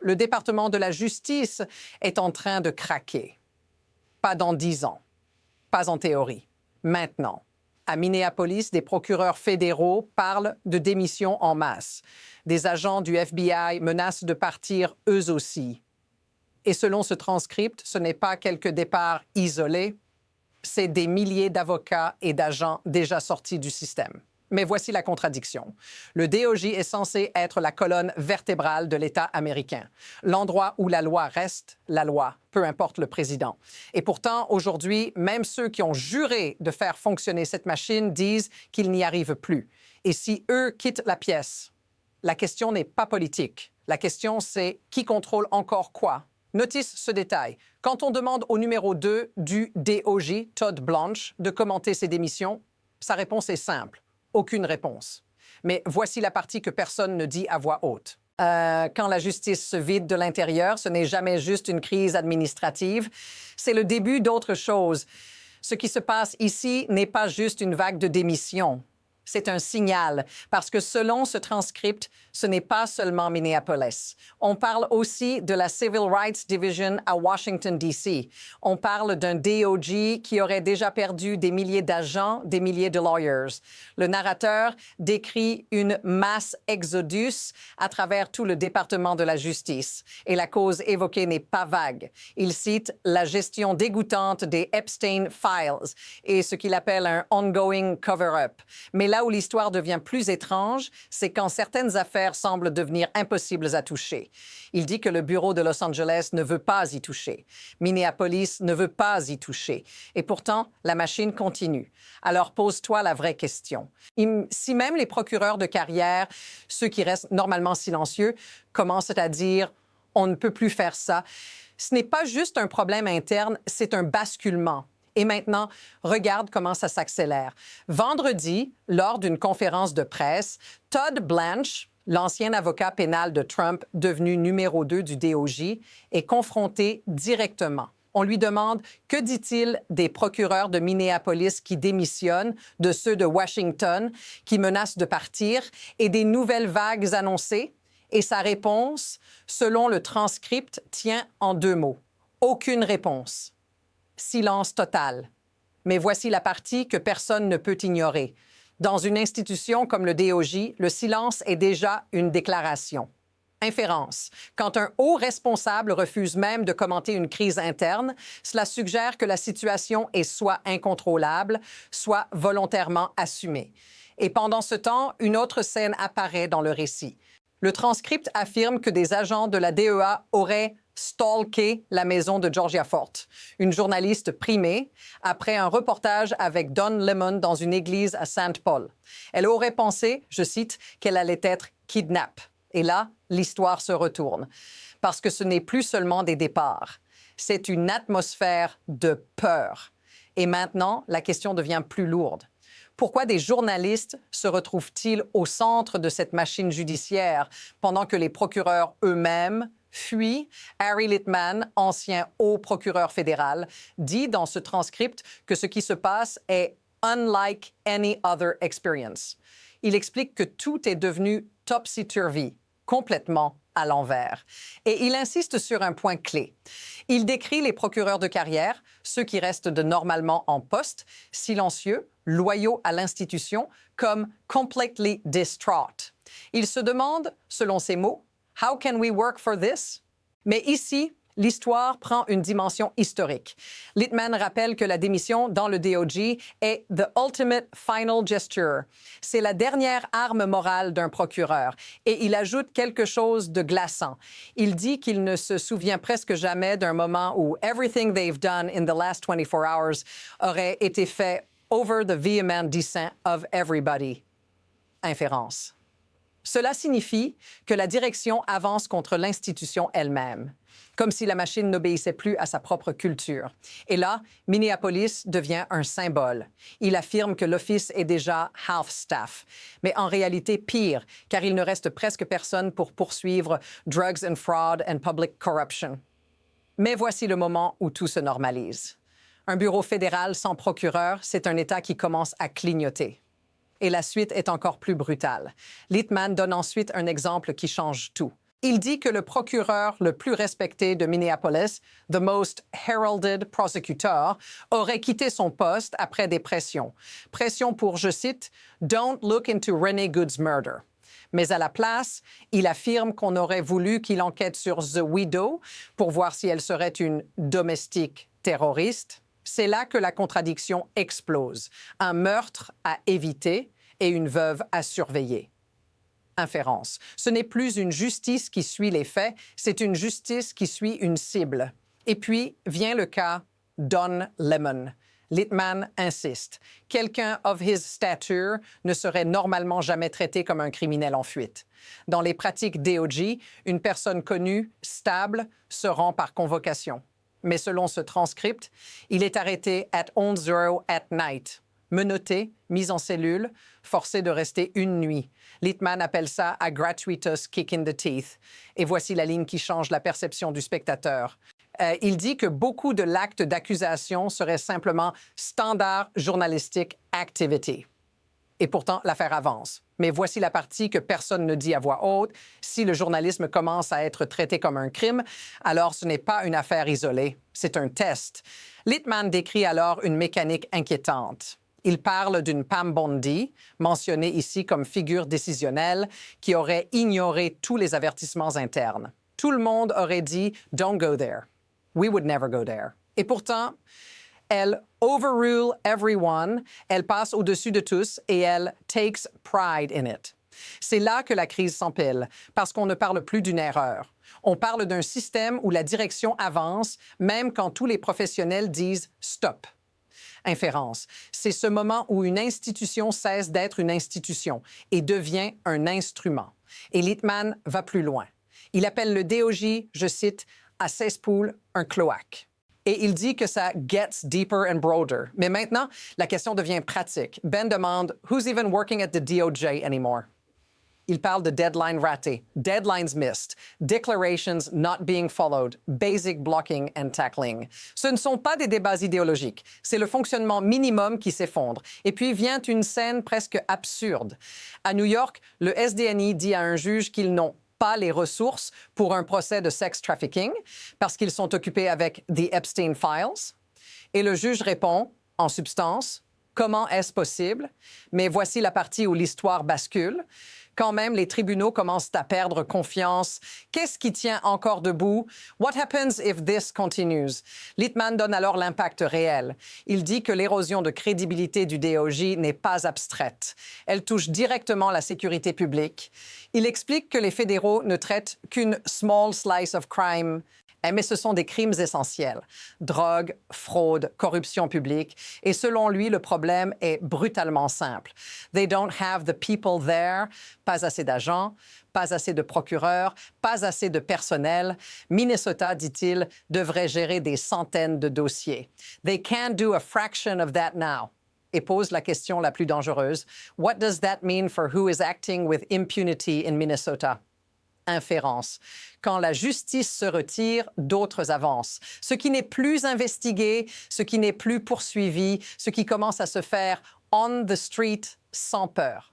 Le département de la justice est en train de craquer. Pas dans 10 ans, pas en théorie, maintenant. À Minneapolis, des procureurs fédéraux parlent de démission en masse. Des agents du FBI menacent de partir eux aussi. Et selon ce transcript, ce n'est pas quelques départs isolés, c'est des milliers d'avocats et d'agents déjà sortis du système. Mais voici la contradiction. Le DOJ est censé être la colonne vertébrale de l'État américain, l'endroit où la loi reste la loi, peu importe le président. Et pourtant, aujourd'hui, même ceux qui ont juré de faire fonctionner cette machine disent qu'ils n'y arrivent plus. Et si eux quittent la pièce, la question n'est pas politique. La question, c'est qui contrôle encore quoi? Notice ce détail. Quand on demande au numéro 2 du DOJ, Todd Blanche, de commenter ses démissions, sa réponse est simple. Aucune réponse. Mais voici la partie que personne ne dit à voix haute. Quand la justice se vide de l'intérieur, ce n'est jamais juste une crise administrative, c'est le début d'autre chose. Ce qui se passe ici n'est pas juste une vague de démission. C'est un signal, parce que selon ce transcript, ce n'est pas seulement Minneapolis. On parle aussi de la Civil Rights Division à Washington, D.C. On parle d'un DOJ qui aurait déjà perdu des milliers d'agents, des milliers de lawyers. Le narrateur décrit une masse exodus à travers tout le département de la justice. Et la cause évoquée n'est pas vague. Il cite la gestion dégoûtante des Epstein Files et ce qu'il appelle un ongoing cover-up. Mais là où l'histoire devient plus étrange, c'est quand certaines affaires semblent devenir impossibles à toucher. Il dit que le bureau de Los Angeles ne veut pas y toucher. Minneapolis ne veut pas y toucher. Et pourtant, la machine continue. Alors pose-toi la vraie question. Si même les procureurs de carrière, ceux qui restent normalement silencieux, commencent à dire « on ne peut plus faire ça », ce n'est pas juste un problème interne, c'est un basculement. Et maintenant, regarde comment ça s'accélère. Vendredi, lors d'une conférence de presse, Todd Blanche, l'ancien avocat pénal de Trump, devenu numéro 2 du DOJ, est confronté directement. On lui demande « Que dit-il des procureurs de Minneapolis qui démissionnent, de ceux de Washington qui menacent de partir et des nouvelles vagues annoncées? » Et sa réponse, selon le transcript, tient en 2 mots. Aucune réponse. Silence total. Mais voici la partie que personne ne peut ignorer. Dans une institution comme le DOJ, le silence est déjà une déclaration. Inférence. Quand un haut responsable refuse même de commenter une crise interne, cela suggère que la situation est soit incontrôlable, soit volontairement assumée. Et pendant ce temps, une autre scène apparaît dans le récit. Le transcript affirme que des agents de la DEA auraient stalké la maison de Georgia Fort, une journaliste primée, après un reportage avec Don Lemon dans une église à St. Paul. Elle aurait pensé, je cite, qu'elle allait être kidnappée. Et là, l'histoire se retourne. Parce que ce n'est plus seulement des départs. C'est une atmosphère de peur. Et maintenant, la question devient plus lourde. Pourquoi des journalistes se retrouvent-ils au centre de cette machine judiciaire pendant que les procureurs eux-mêmes fuient? Harry Litman, ancien haut procureur fédéral, dit dans ce transcript que ce qui se passe est « unlike any other experience ». Il explique que tout est devenu topsy-turvy, complètement à l'envers. Et il insiste sur un point clé. Il décrit les procureurs de carrière, ceux qui restent de normalement en poste, silencieux, loyaux à l'institution, comme « completely distraught ». Il se demande, selon ses mots, « How can we work for this ?» Mais ici, l'histoire prend une dimension historique. Litman rappelle que la démission dans le DOJ est « the ultimate final gesture ». C'est la dernière arme morale d'un procureur. Et il ajoute quelque chose de glaçant. Il dit qu'il ne se souvient presque jamais d'un moment où « everything they've done in the last 24 hours » aurait été fait over the vehement dissent of everybody. Inférence. Cela signifie que la direction avance contre l'institution elle-même, comme si la machine n'obéissait plus à sa propre culture. Et là, Minneapolis devient un symbole. Il affirme que l'office est déjà half-staff, mais en réalité pire, car il ne reste presque personne pour poursuivre drugs and fraud and public corruption. Mais voici le moment où tout se normalise. Un bureau fédéral sans procureur, c'est un État qui commence à clignoter. Et la suite est encore plus brutale. Litman donne ensuite un exemple qui change tout. Il dit que le procureur le plus respecté de Minneapolis, the most heralded prosecutor, aurait quitté son poste après des pressions. Pressions pour, je cite, « Don't look into Renee Good's murder ». Mais à la place, il affirme qu'on aurait voulu qu'il enquête sur The Widow pour voir si elle serait une domestique terroriste. C'est là que la contradiction explose. Un meurtre à éviter et une veuve à surveiller. Inférence. Ce n'est plus une justice qui suit les faits, c'est une justice qui suit une cible. Et puis vient le cas Don Lemon. Littman insiste. Quelqu'un of his stature ne serait normalement jamais traité comme un criminel en fuite. Dans les pratiques DOJ, une personne connue, stable, se rend par convocation. Mais selon ce transcript, il est arrêté at 11:00 at night. Menotté, mis en cellule, forcé de rester une nuit. Littman appelle ça a gratuitous kick in the teeth. Et voici la ligne qui change la perception du spectateur. Il dit que beaucoup de l'acte d'accusation serait simplement standard journalistic activity. Et pourtant, l'affaire avance. Mais voici la partie que personne ne dit à voix haute. Si le journalisme commence à être traité comme un crime, alors ce n'est pas une affaire isolée, c'est un test. Littman décrit alors une mécanique inquiétante. Il parle d'une Pam Bondi, mentionnée ici comme figure décisionnelle, qui aurait ignoré tous les avertissements internes. Tout le monde aurait dit « Don't go there. We would never go there ». Et pourtant, elle overrule everyone, elle passe au-dessus de tous et elle takes pride in it. C'est là que la crise s'empile, parce qu'on ne parle plus d'une erreur. On parle d'un système où la direction avance, même quand tous les professionnels disent « stop ». Inférence. C'est ce moment où une institution cesse d'être une institution et devient un instrument. Et Littman va plus loin. Il appelle le DOJ, je cite, « à cesspool un cloaque ». Et il dit que ça « gets deeper and broader ». Mais maintenant, la question devient pratique. Ben demande « Who's even working at the DOJ anymore ?» Il parle de deadline raté, deadlines missed, declarations not being followed, basic blocking and tackling. Ce ne sont pas des débats idéologiques, c'est le fonctionnement minimum qui s'effondre. Et puis vient une scène presque absurde. À New York, le SDNI dit à un juge qu'ils n'ont pas les ressources pour un procès de sex trafficking parce qu'ils sont occupés avec The Epstein Files. Et le juge répond, en substance, comment est-ce possible? Mais voici la partie où l'histoire bascule. Quand même, les tribunaux commencent à perdre confiance. Qu'est-ce qui tient encore debout? What happens if this continues? Littman donne alors l'impact réel. Il dit que l'érosion de crédibilité du DOJ n'est pas abstraite. Elle touche directement la sécurité publique. Il explique que les fédéraux ne traitent qu'une small slice of crime. Mais ce sont des crimes essentiels. Drogue, fraude, corruption publique. Et selon lui, le problème est brutalement simple. They don't have the people there. Pas assez d'agents, pas assez de procureurs, pas assez de personnel. Minnesota, dit-il, devrait gérer des centaines de dossiers. They can't do a fraction of that now. Et pose la question la plus dangereuse. What does that mean for who is acting with impunity in Minnesota? Inférence. Quand la justice se retire, d'autres avancent. Ce qui n'est plus investigué, ce qui n'est plus poursuivi, ce qui commence à se faire on the street sans peur.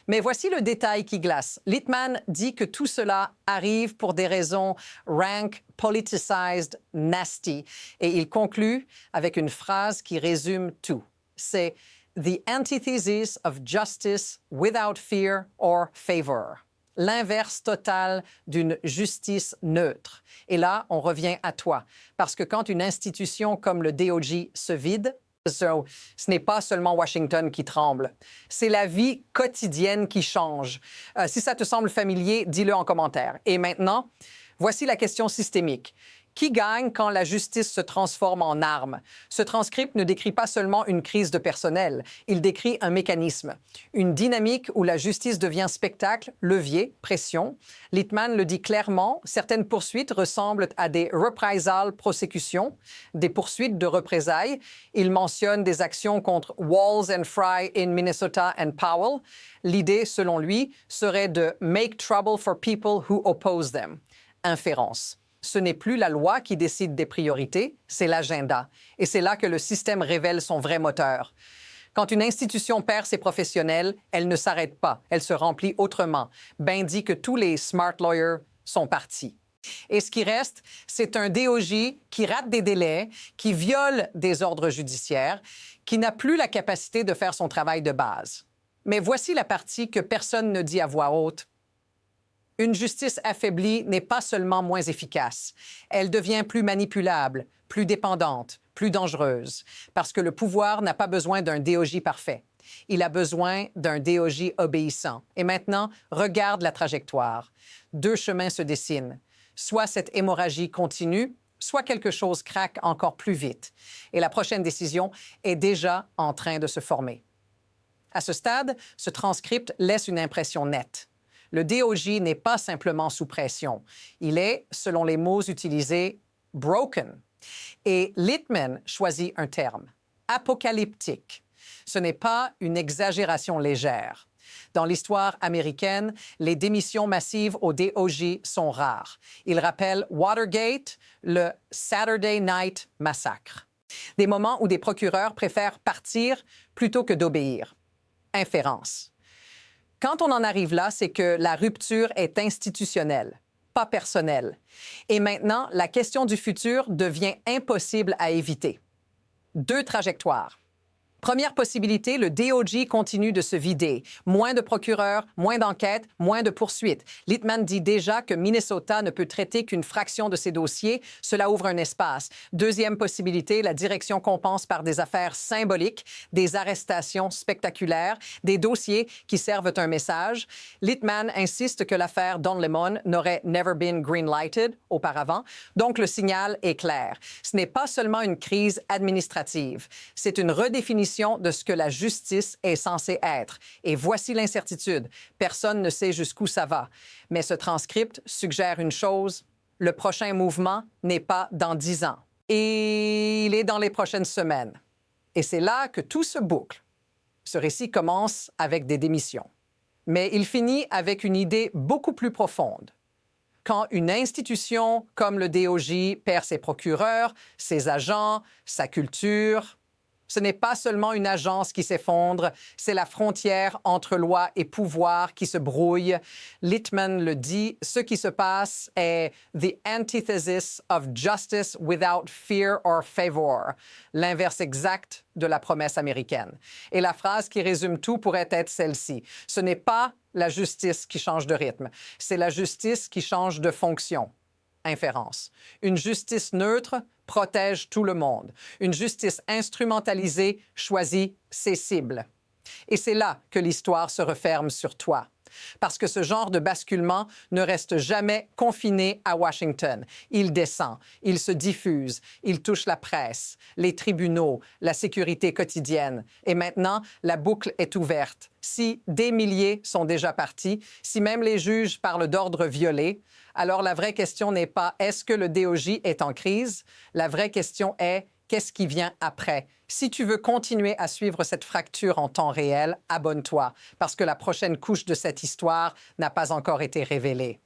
Mais voici le détail qui glace. Littman dit que tout cela arrive pour des raisons rank, politicized, nasty. Et il conclut avec une phrase qui résume tout. C'est « the antithesis of justice without fear or favor ». L'inverse total d'une justice neutre. Et là, on revient à toi. Parce que quand une institution comme le DOJ se vide, ce n'est pas seulement Washington qui tremble. C'est la vie quotidienne qui change. Si ça te semble familier, dis-le en commentaire. Et maintenant, voici la question systémique. Qui gagne quand la justice se transforme en arme? Ce transcript ne décrit pas seulement une crise de personnel, il décrit un mécanisme, une dynamique où la justice devient spectacle, levier, pression. Littman le dit clairement, certaines poursuites ressemblent à des reprisal prosecutions, des poursuites de représailles. Il mentionne des actions contre Walls and Fry in Minnesota and Powell. L'idée, selon lui, serait de « make trouble for people who oppose them ». Inférence. Ce n'est plus la loi qui décide des priorités, c'est l'agenda. Et c'est là que le système révèle son vrai moteur. Quand une institution perd ses professionnels, elle ne s'arrête pas, elle se remplit autrement. Ben dit que tous les smart lawyers sont partis. Et ce qui reste, c'est un DOJ qui rate des délais, qui viole des ordres judiciaires, qui n'a plus la capacité de faire son travail de base. Mais voici la partie que personne ne dit à voix haute. Une justice affaiblie n'est pas seulement moins efficace, elle devient plus manipulable, plus dépendante, plus dangereuse, parce que le pouvoir n'a pas besoin d'un DOJ parfait. Il a besoin d'un DOJ obéissant. Et maintenant, regarde la trajectoire. Deux chemins se dessinent. Soit cette hémorragie continue, soit quelque chose craque encore plus vite. Et la prochaine décision est déjà en train de se former. À ce stade, ce transcript laisse une impression nette. Le DOJ n'est pas simplement sous pression. Il est, selon les mots utilisés, « broken ». Et Littman choisit un terme, « apocalyptique ». Ce n'est pas une exagération légère. Dans l'histoire américaine, les démissions massives au DOJ sont rares. Il rappelle Watergate, le Saturday Night Massacre. Des moments où des procureurs préfèrent partir plutôt que d'obéir. Inférence. Quand on en arrive là, c'est que la rupture est institutionnelle, pas personnelle. Et maintenant, la question du futur devient impossible à éviter. Deux trajectoires. Première possibilité, le DOJ continue de se vider. Moins de procureurs, moins d'enquêtes, moins de poursuites. Littman dit déjà que Minnesota ne peut traiter qu'une fraction de ses dossiers. Cela ouvre un espace. Deuxième possibilité, la direction compense par des affaires symboliques, des arrestations spectaculaires, des dossiers qui servent un message. Littman insiste que l'affaire Don Lemon n'aurait never been green-lighted auparavant. Donc, le signal est clair. Ce n'est pas seulement une crise administrative. C'est une redéfinition de ce que la justice est censée être. Et voici l'incertitude. Personne ne sait jusqu'où ça va. Mais ce transcript suggère une chose. Le prochain mouvement n'est pas dans 10 ans. Et il est dans les prochaines semaines. Et c'est là que tout se boucle. Ce récit commence avec des démissions. Mais il finit avec une idée beaucoup plus profonde. Quand une institution comme le DOJ perd ses procureurs, ses agents, sa culture, ce n'est pas seulement une agence qui s'effondre, c'est la frontière entre loi et pouvoir qui se brouille. Littman le dit, ce qui se passe est « the antithesis of justice without fear or favor », l'inverse exact de la promesse américaine. Et la phrase qui résume tout pourrait être celle-ci. Ce n'est pas la justice qui change de rythme, c'est la justice qui change de fonction. Inférence. Une justice neutre protège tout le monde. Une justice instrumentalisée choisit ses cibles. Et c'est là que l'histoire se referme sur toi. Parce que ce genre de basculement ne reste jamais confiné à Washington. Il descend, il se diffuse, il touche la presse, les tribunaux, la sécurité quotidienne. Et maintenant, la boucle est ouverte. Si des milliers sont déjà partis, si même les juges parlent d'ordre violé, alors la vraie question n'est pas « est-ce que le DOJ est en crise ?» La vraie question est « qu'est-ce qui vient après ?» Si tu veux continuer à suivre cette fracture en temps réel, abonne-toi, parce que la prochaine couche de cette histoire n'a pas encore été révélée.